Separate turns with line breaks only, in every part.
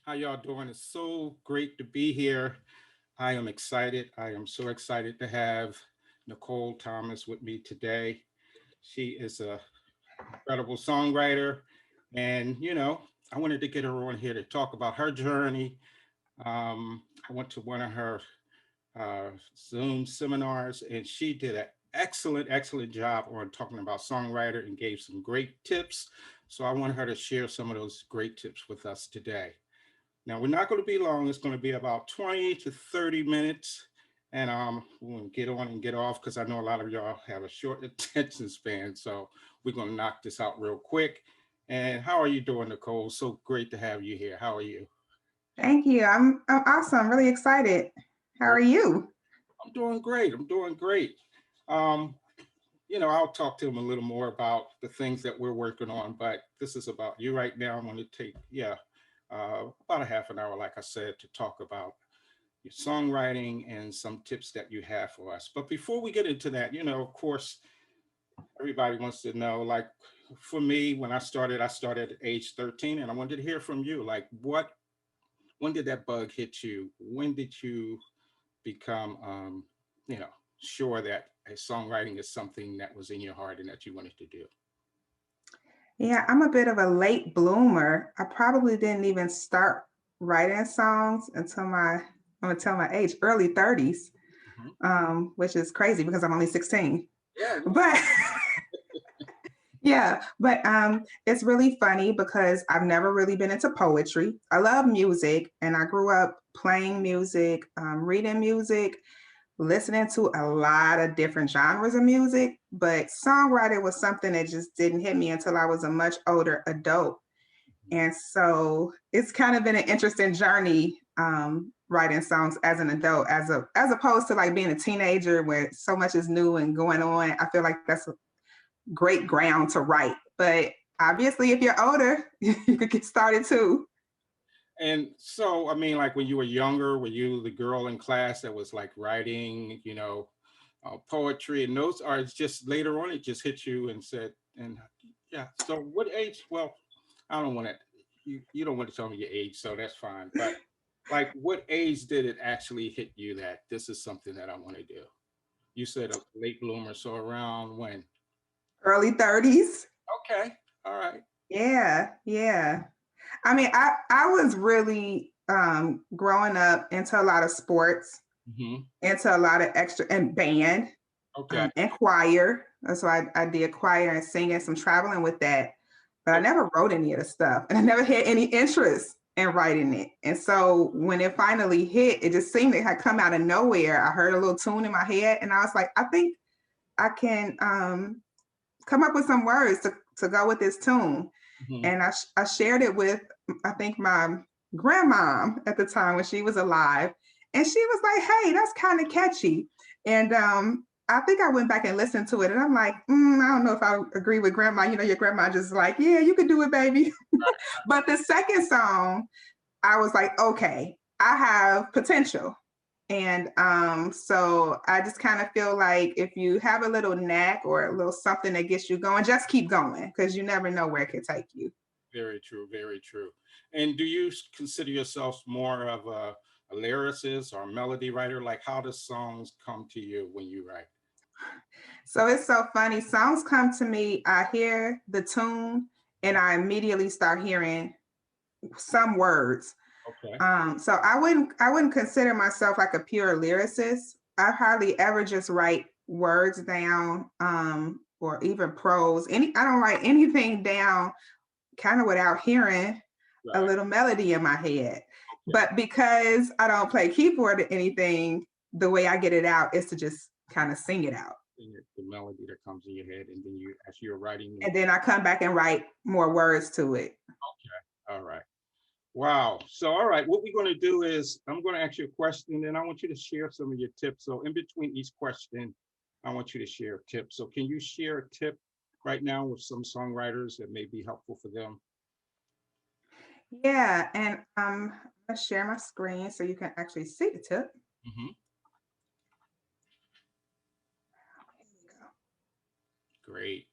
How y'all doing? It's so great to be here. I am excited. I am so excited to have Nicole Thomas with me today. She is a incredible songwriter, and I wanted to get her on here to talk about her journey. I went to one of her Zoom seminars, and she did an excellent job on talking about songwriter and gave some great tips. So I want her to share some of those great tips with us today. Now, we're not going to be long. It's going to be about 20 to 30 minutes. And we'll get on and get off because I know a lot of y'all have a short attention span. So we're going to knock this out real quick. And how are you doing, Nicole? So great to have you here. How are you?
Thank you. I'm awesome. I'm really excited. How
Great.
are you?
I'm doing great. I'm doing great. Um, I'll talk to him a little more about the things that we're working on, but this is about you right now. I'm going to take, about a half an hour, like I said, to talk about your songwriting and some tips that you have for us. But before we get into that, of course, everybody wants to know, like, for me, when I started at age 13, and I wanted to hear from you, like, when did that bug hit you? When did you become, you know, sure that songwriting is something that was in your heart and that you wanted to do?
Yeah, I'm a bit of a late bloomer. I probably didn't even start writing songs until I'm gonna tell my age, early 30s,
Mhm.
which is crazy because I'm only 16.
Yeah, yeah.
But yeah, but it's really funny because I've never really been into poetry. I love music, and I grew up playing music, reading music, listening to a lot of different genres of music, but songwriting was something that just didn't hit me until I was a much older adult.
Mhm.
And so it's kind of been an interesting journey writing songs as an adult, as opposed to like being a teenager where so much is new and going on. I feel like that's a great ground to write. But obviously, if you're older, you could get started too.
And so, I mean, like when you were younger, were you the girl in class that was like writing, poetry, and those are it's just later on it just hit you and said, and yeah. So, what age? Well, I don't want to. You don't want to tell me your age, so that's fine. But like, what age did it actually hit you that this is something that I want to do? You said a late bloomer, so around when?
Early 30s.
Okay, all right.
Yeah, yeah. I mean, I was really growing up into a lot of sports,
Hmm.
into a lot of extra and band
Okay.
and choir. So I did choir and singing, some traveling with that. But I
Okay.
never wrote any of the stuff, and I never had any interest in writing it. And so when it finally hit, it just seemed it had come out of nowhere. I heard a little tune in my head, and I was like, I think I can come up with some words to go with this tune.
Hmm.
And I shared it with, I think, my grandmom at the time when she was alive. And she was like, hey, that's kind of catchy. And I think I went back and listened to it. And I'm like, I don't know if I agree with grandma. You know, your grandma just like, yeah, you can do it, baby. But the second song, I was like, okay, I have potential. And so I just kind of feel like if you have a little knack or a little something that gets you going, just keep going because you never know where it could take you.
Very true, very true. And do you consider yourself more of a lyricist or a melody writer? Like, how do songs come to you when you write?
So it's so funny. Songs come to me, I hear the tune, and I immediately start hearing some words.
Okay.
So I wouldn't consider myself like a pure lyricist. I hardly ever just write words down or even prose. I don't write anything down kind of without hearing a
Right.
little melody in my head.
Okay.
But because I don't play keyboard or anything, the way I get it out is to just kind of sing it out.
And the melody that comes in your head, and then you, as you're writing,
And then I come back and write more words to it.
okay. All right. Wow. So, all right. What we're going to do is I'm going to ask you a question, and I want you to share some of your tips. So, in between each question, I want you to share a tip. So, can you share a tip right now with some songwriters that may be helpful for them?
Yeah, and I'm gonna share my screen so you can actually see the tip.
Hmm.
Here we go.
Great.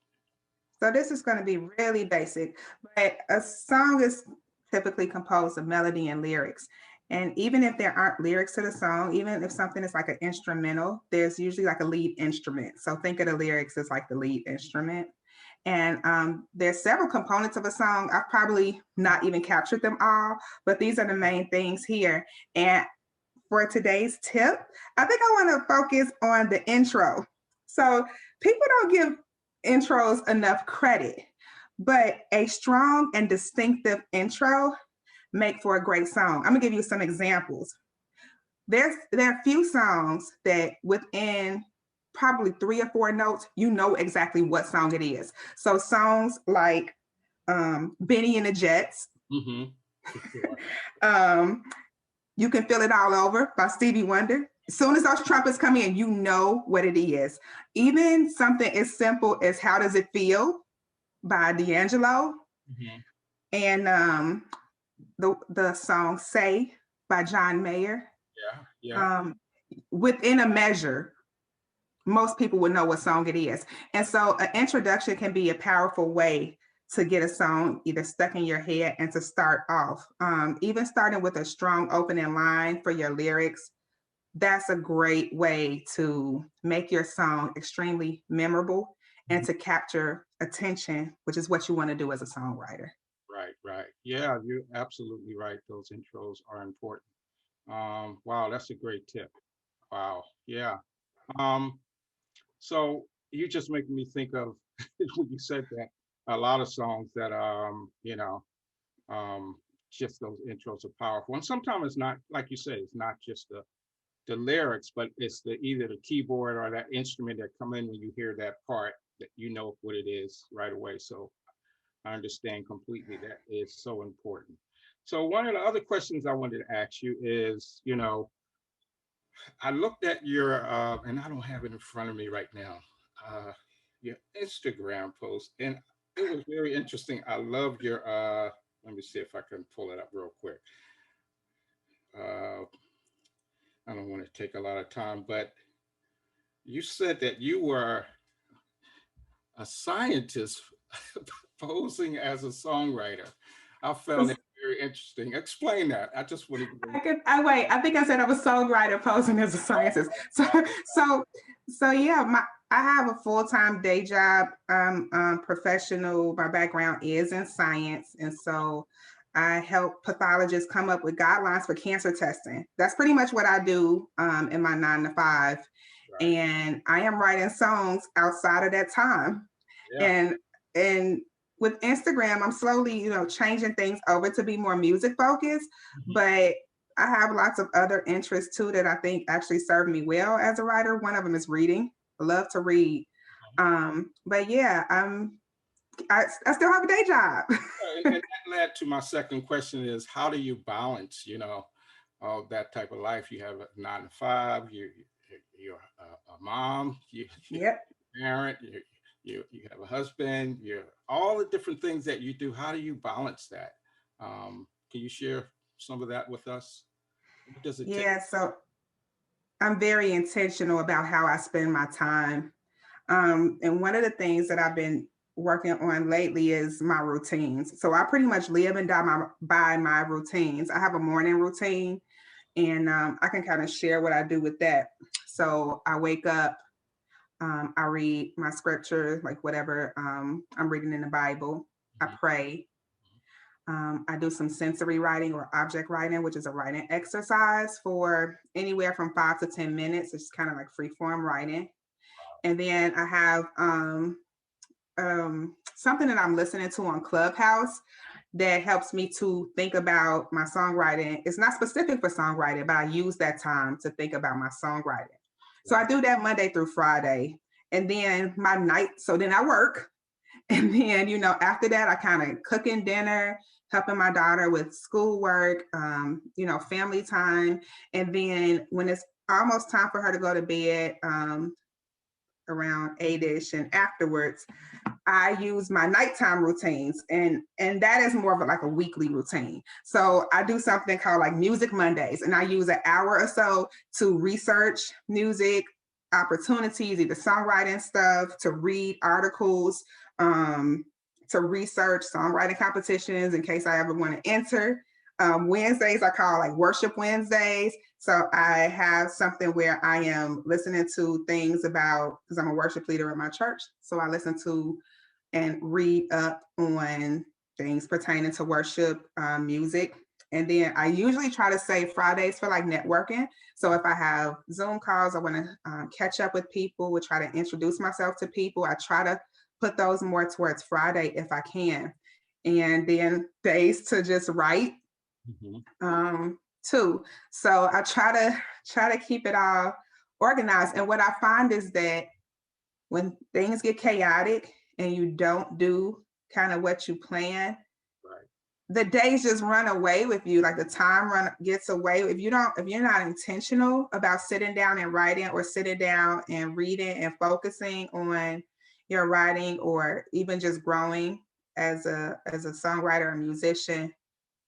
So this is going to be really basic, but a song is typically compose the melody and lyrics. And even if there aren't lyrics to the song, even if something is like an instrumental, there's usually like a lead instrument. So think of the lyrics as like the lead instrument. And there's several components of a song. I've probably not even captured them all, but these are the main things here. And for today's tip, I think I want to focus on the intro. So people don't give intros enough credit, but a strong and distinctive intro make for a great song. I'm gonna give you some examples. There are a few songs that within probably 3 or 4 notes, you know exactly what song it is. So songs like Benny and the Jets,
Mm-hmm. Sure.
You Can Feel It All Over by Stevie Wonder. As soon as those trumpets come in, you know what it is. Even something as simple as How Does It Feel by D'Angelo,
Mm-hmm.
and the song Say by John Mayer.
Yeah, yeah.
Um, Within a measure, most people would know what song it is. And so an introduction can be a powerful way to get a song either stuck in your head and to start off. Even starting with a strong opening line for your lyrics, that's a great way to make your song extremely memorable and to capture attention, which is what you want to do as a songwriter.
Right, right. Yeah, you're absolutely right. Those intros are important. Wow, that's a great tip. Wow. Yeah. Um, so you just make me think of when you said that a lot of songs that um just those intros are powerful. And sometimes it's not, like you say, it's not just the lyrics, but it's the either the keyboard or that instrument that come in when you hear that part that you know what it is right away. So I understand completely. That is so important. So one of the other questions I wanted to ask you is, I looked at your, and I don't have it in front of me right now, uh, your Instagram post, and it was very interesting. I love your, let me see if I can pull it up real quick. Uh, I don't want to take a lot of time, but you said that you were a scientist posing as a songwriter. I found that very interesting. Explain that. I just want to.
I wait. I think I said I'm a songwriter posing as a scientist. So, yeah. I have a full-time day job. I'm professional. My background is in science, and so I help pathologists come up with guidelines for cancer testing. That's pretty much what I do in my 9 to 5.
Right.
And I am writing songs outside of that time.
Yeah.
And with Instagram, I'm slowly, changing things over to be more music focused, but I have lots of other interests too that I think actually serve me well as a writer. One of them is reading. I love to read. But yeah, I still have a day job.
And that led to my second question is how do you balance, all that type of life? You have a 9 to 5, you're a mom, you're
Yep.
a parent, you have a husband, you're all the different things that you do. How do you balance that? Can you share some of that with us? What does it take?
Yeah, so I'm very intentional about how I spend my time. And one of the things that I've been working on lately is my routines. So I pretty much live and die by my routines. I have a morning routine, and I can kind of share what I do with that. So I wake up, I read my scripture, like whatever I'm reading in the Bible. I pray. I do some sensory writing or object writing, which is a writing exercise for anywhere from 5 to 10 minutes. It's kind of like free form writing. And then I have something that I'm listening to on Clubhouse that helps me to think about my songwriting. It's not specific for songwriting, but I use that time to think about my songwriting. So I do that Monday through Friday. And then my night, so then I work. And then, after that, I kind of cooking dinner, helping my daughter with schoolwork, family time. And then when it's almost time for her to go to bed, around 8ish and afterwards, I use my nighttime routines, and that is more of like a weekly routine. So I do something called like Music Mondays, and I use an hour or so to research music opportunities, either songwriting stuff, to read articles, to research songwriting competitions in case I ever want to enter. Wednesdays I call like worship Wednesdays. So I have something where I am listening to things about, because I'm a worship leader at my church. So I listen to and read up on things pertaining to worship music. And then I usually try to save Fridays for like networking. So if I have Zoom calls, I want to catch up with people, would try to introduce myself to people. I try to put those more towards Friday if I can. And then days to just write too. So I try to keep it all organized. And what I find is that when things get chaotic and you don't do kind of what you plan,
Right.
the days just run away with you. Like the time gets away. If you're not intentional about sitting down and writing, or sitting down and reading and focusing on your writing, or even just growing as a songwriter or musician,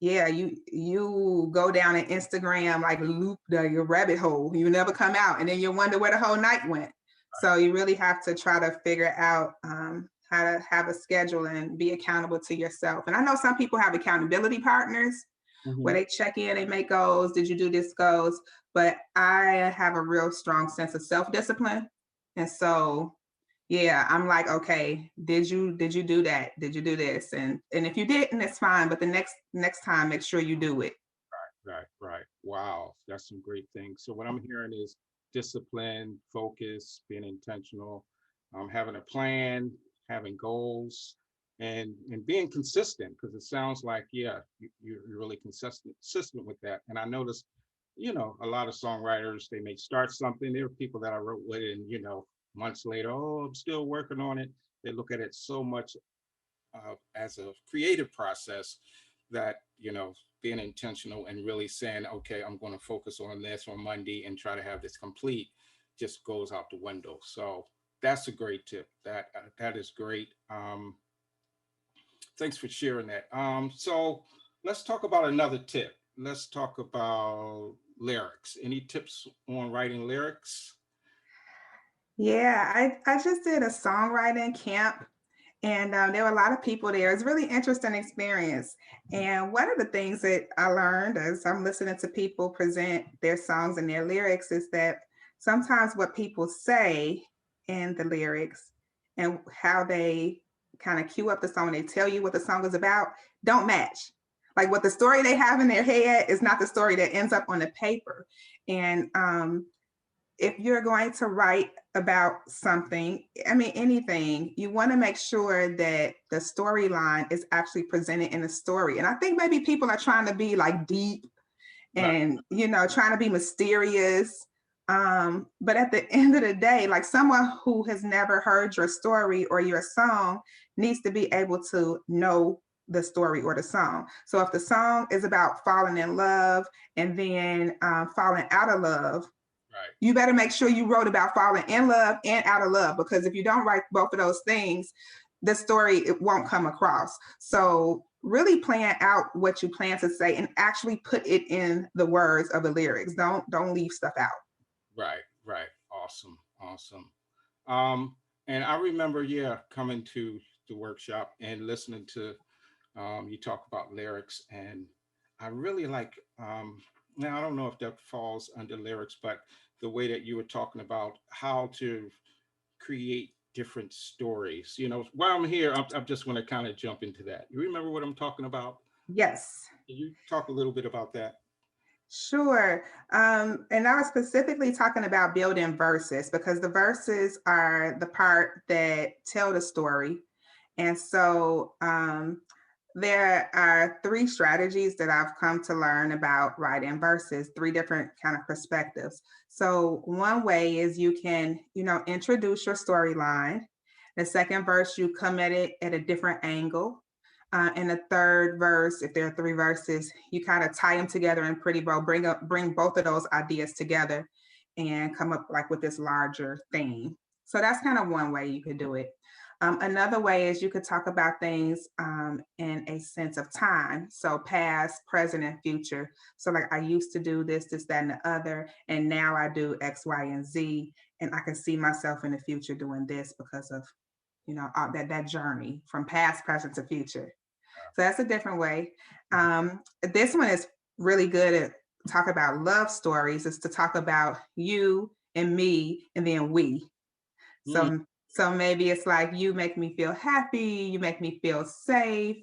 yeah, you go down an Instagram like loop your rabbit hole. You never come out, and then you wonder where the whole night went. So you really have to try to figure out how to have a schedule and be accountable to yourself. And I know some people have accountability partners where
Mhm.
they check in, they make goals. Did you do this goals? But I have a real strong sense of self-discipline, and so yeah, I'm like, okay, did you do that? Did you do this? And if you didn't, it's fine. But the next time, make sure you do it.
Right, right. Wow, that's some great things. So what I'm hearing is discipline, focus, being intentional, having a plan, having goals, and being consistent. Because it sounds like, yeah, you're really consistent with that. And I noticed, a lot of songwriters, they may start something. There are people that I wrote with, and months later, oh, I'm still working on it. They look at it so much as a creative process that being intentional and really saying, okay, I'm going to focus on this on Monday and try to have this complete, just goes out the window. So that's a great tip. That is great. Thanks for sharing that. So let's talk about another tip. Let's talk about lyrics. Any tips on writing lyrics?
Yeah, I just did a songwriting camp, and there were a lot of people there. It's a really interesting experience. And one of the things that I learned as I'm listening to people present their songs and their lyrics is that sometimes what people say in the lyrics and how they kind of cue up the song, they tell you what the song is about, don't match. Like what the story they have in their head is not the story that ends up on the paper. And if you're going to write about something, I mean, anything, you want to make sure that the storyline is actually presented in the story. And I think maybe people are trying to be like deep
Right,
and, trying to be mysterious. But at the end of the day, like someone who has never heard your story or your song needs to be able to know the story or the song. So if the song is about falling in love and then falling out of love,
right,
you better make sure you wrote about falling in love and out of love, because if you don't write both of those things, the story it won't come across. So really plan out what you plan to say and actually put it in the words of the lyrics. Don't leave stuff out.
right, right. Awesome, awesome. Um, and I remember, yeah, coming to the workshop and listening to you talk about lyrics, and I really like. Now I don't know if that falls under lyrics, but the way that you were talking about how to create different stories. While I'm here, I just want to kind of jump into that. You remember what I'm talking about?
Yes.
Can you talk a little bit about that?
Sure. And I was specifically talking about building verses, because the verses are the part that tell the story. And so there are three strategies that I've come to learn about writing verses, three different kind of perspectives. So one way is you can, introduce your storyline. The second verse, you come at it at a different angle. And the third verse, if there are three verses, you kind of tie them together in pretty bow, bring both of those ideas together and come up like with this larger theme. So that's kind of one way you could do it. Another way is you could talk about things in a sense of time. So past, present, and future. So like I used to do this, that, and the other, and now I do X, Y, and Z. And I can see myself in the future doing this because of that journey from past, present to future. So that's a different way. This one is really good at talk about love stories. Is to talk about you and me, and then we.
Mm,
So maybe it's like you make me feel happy, you make me feel safe,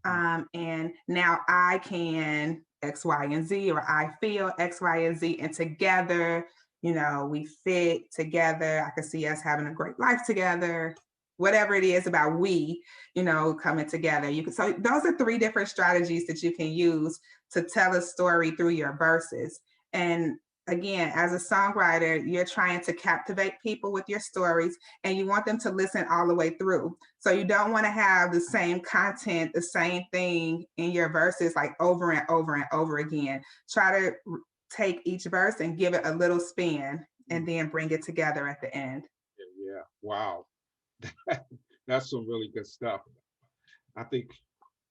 and now I can X, Y, and Z, or I feel X, Y, and Z, and together, we fit together. I can see us having a great life together. Whatever it is about we, coming together. So those are three different strategies that you can use to tell a story through your verses. And again, as a songwriter, you're trying to captivate people with your stories, and you want them to listen all the way through. So you don't want to have the same content, the same thing in your verses like over and over and over again. Try to take each verse and give it a little spin
mm,
and then bring it together at the end.
yeah. Wow. That's some really good stuff. I think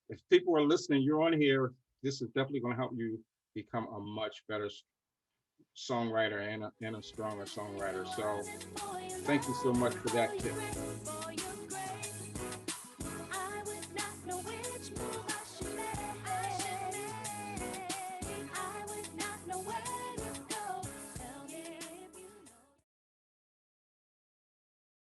if people are listening, you're on here, this is definitely going to help you become a much better songwriter and a stronger songwriter. So thank you so much for that tip.